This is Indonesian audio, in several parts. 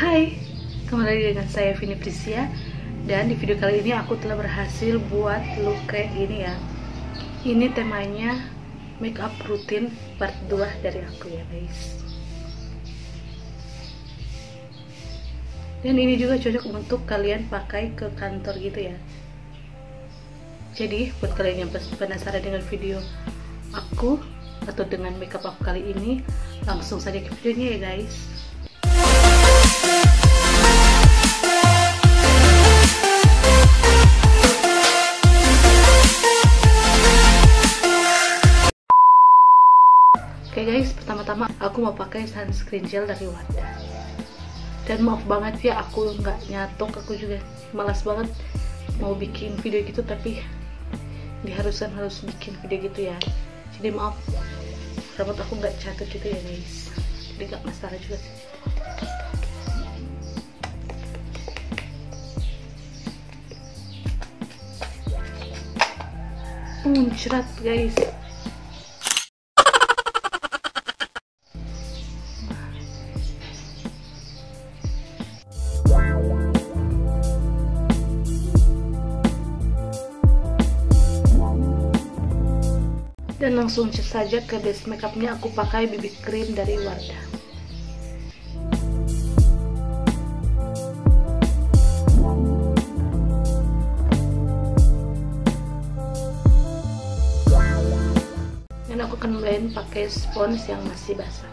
Hai, kembali lagi dengan saya Vini Prisia. Dan di video kali ini aku telah berhasil buat look kayak gini ya. Ini temanya makeup rutin part 2 dari aku ya guys. Dan ini juga cocok untuk kalian pakai ke kantor gitu ya. Jadi buat kalian yang penasaran dengan video aku atau dengan makeup aku kali ini, langsung saja ke videonya ya guys. Oke guys, pertama-tama aku mau pakai sunscreen gel dari Wondershare. Dan maaf banget ya, aku nggak nyatok, aku juga malas banget mau bikin video gitu, tapi diharuskan harus bikin video gitu ya. Jadi maaf, rambut aku nggak catat gitu ya guys, jadi nggak masalah juga sih. Muncrat guys. Dan langsung saja ke base makeupnya, aku pakai BB cream dari Wondershare. Dan aku akan blend pakai spons yang masih basah.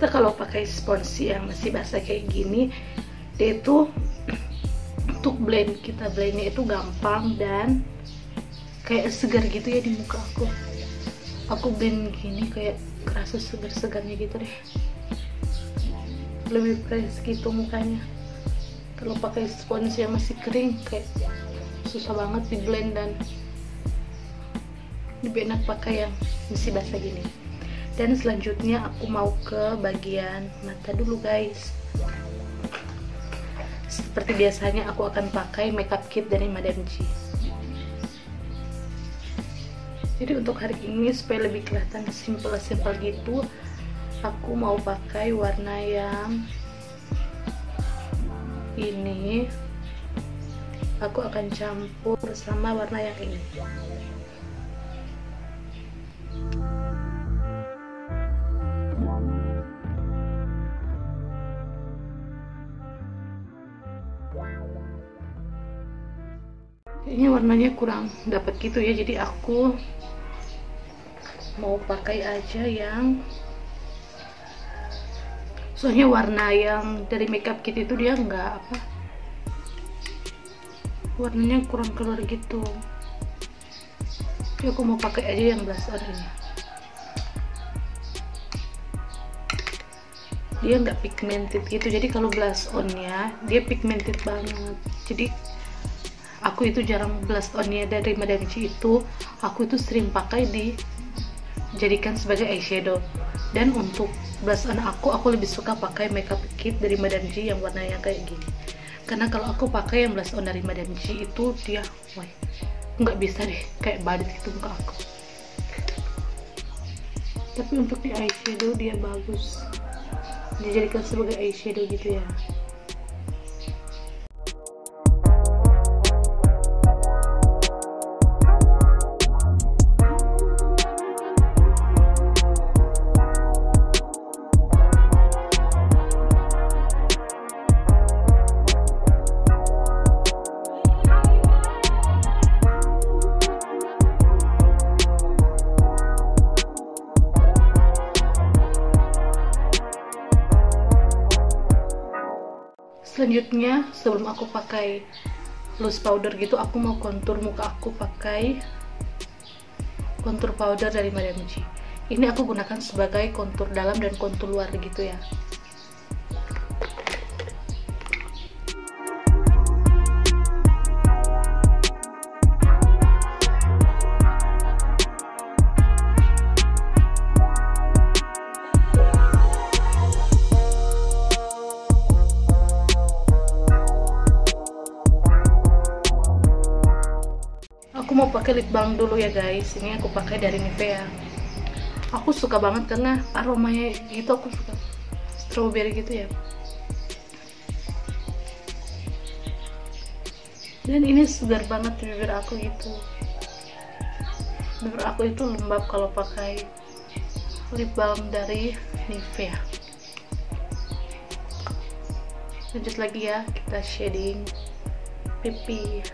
Kita kalau pakai spons yang masih basah kayak gini, dia itu untuk blend, kita blendnya itu gampang dan kayak segar gitu ya di muka aku. Aku blend gini kayak kerasa segar-segarnya gitu deh, lebih fresh gitu mukanya. Kalau pakai spons yang masih kering kayak susah banget di blend, dan lebih enak pakai yang masih basah gini. Dan selanjutnya aku mau ke bagian mata dulu guys. Seperti biasanya aku akan pakai makeup kit dari Madam G. Jadi untuk hari ini supaya lebih kelihatan simple gitu, aku mau pakai warna yang ini. Aku akan campur sama warna yang ini. Ini warnanya kurang dapat gitu ya, jadi aku mau pakai aja yang, soalnya warna yang dari makeup kit itu dia nggak apa, warnanya kurang keluar gitu. Jadi aku mau pakai aja yang blush on ini. Dia nggak pigmented gitu, jadi kalau blush onnya dia pigmented banget. Jadi aku itu jarang blush onnya dari Madam G itu, aku itu sering pakai dijadikan sebagai eyeshadow. Dan untuk blush on aku lebih suka pakai makeup kit dari Madam G yang warnanya kayak gini. Karena kalau aku pakai yang blush on dari Madam G itu dia, wah, nggak bisa deh, kayak badut gitu muka aku. Tapi untuk di eyeshadow dia bagus, dijadikan sebagai eyeshadow gitu ya. Selanjutnya, sebelum aku pakai loose powder gitu, aku mau kontur muka aku pakai kontur powder dari Madam G. Ini aku gunakan sebagai kontur dalam dan kontur luar gitu ya. mau pakai lip balm dulu ya guys. Ini aku pakai dari Nivea. Aku suka banget karena aromanya gitu, aku suka strawberry gitu ya. Dan ini segar banget di bibir aku gitu. Bibir aku itu lembab kalau pakai lip balm dari Nivea. Lanjut lagi ya, kita shading pipi.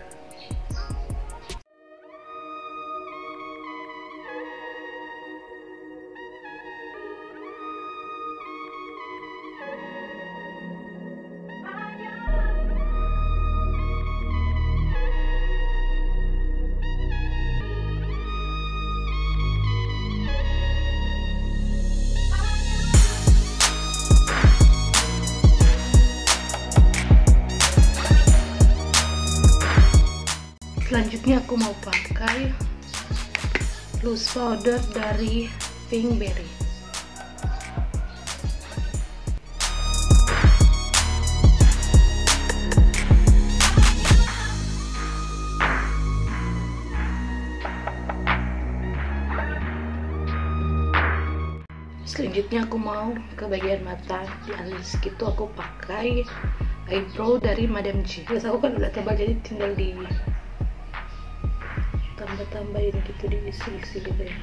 Selanjutnya aku mau pakai loose powder dari Pinkberry. Selanjutnya aku mau ke bagian mata, di alis gitu aku pakai eyebrow dari Madame G. Biasa aku kan udah tebal, jadi tinggal di tambah-tambahin gitu, diisi-isi gitu ya.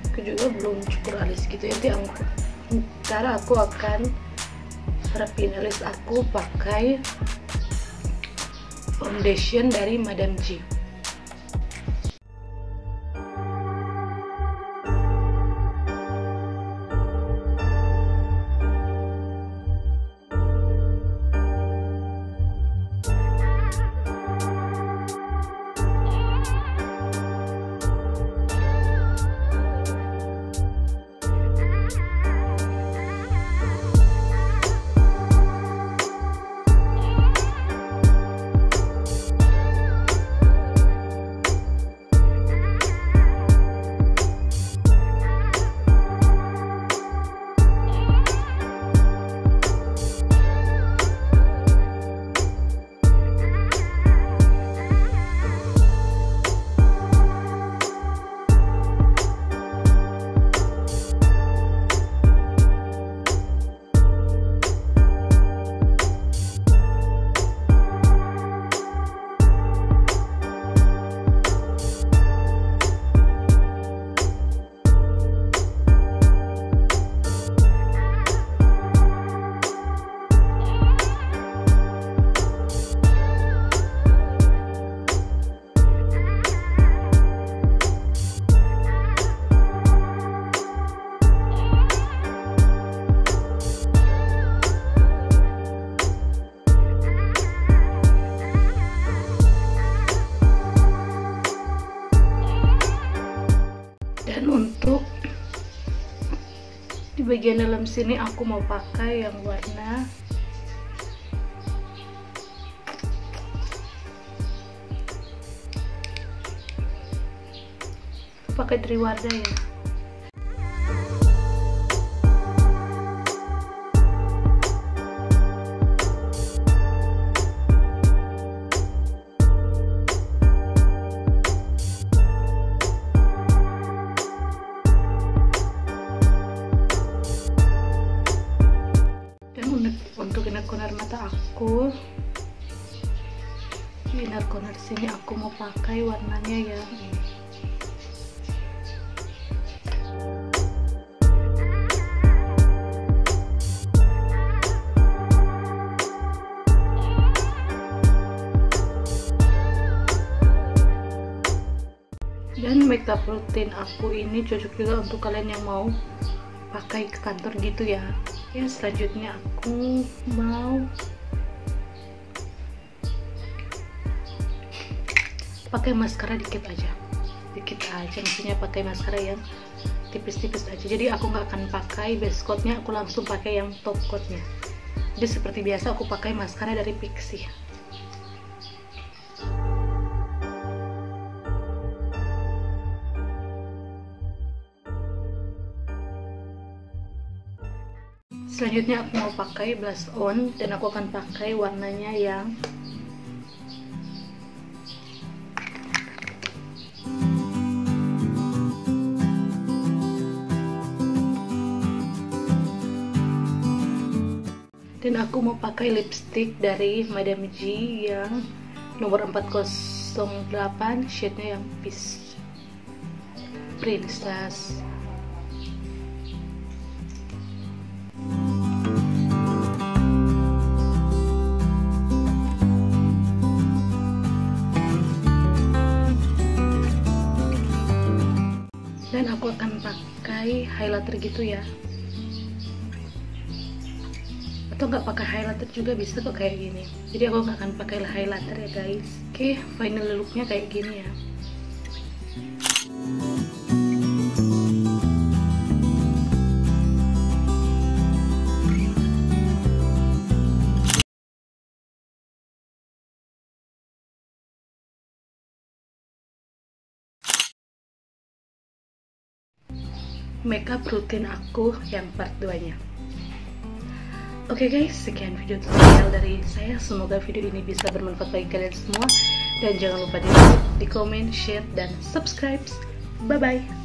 Aku juga belum cukur alis gitu ya. Ntar aku akan rapin alis aku pakai foundation dari Madame G. Dan untuk di bagian dalam sini aku mau pakai yang warna pakai dari Wardah ya. Untuk inner corner mata aku, di inner corner sini aku mau pakai warnanya yang ini. Dan makeup rutin aku ini cocok juga untuk kalian yang mau pakai ke kantor gitu ya. Ya, selanjutnya aku mau pakai maskara dikit aja, maksudnya pakai maskara yang tipis-tipis aja. Jadi aku nggak akan pakai base coatnya, aku langsung pakai yang top coatnya. Jadi seperti biasa aku pakai maskara dari Pixi. Selanjutnya aku mau pakai blush on dan aku akan pakai warnanya yang Dan aku mau pakai lipstick dari Madame G yang nomor 408, shade-nya yang Peach Princess. Dan aku akan pakai highlighter gitu ya, atau nggak pakai highlighter juga bisa kok kayak gini. Jadi aku nggak akan pakai highlighter ya guys. Oke, final looknya kayak gini ya. Makeup rutin aku yang part 2 nya. Oke guys, sekian video tutorial dari saya. Semoga video ini bisa bermanfaat bagi kalian semua. Dan jangan lupa di like, di comment, share, dan subscribe. Bye bye.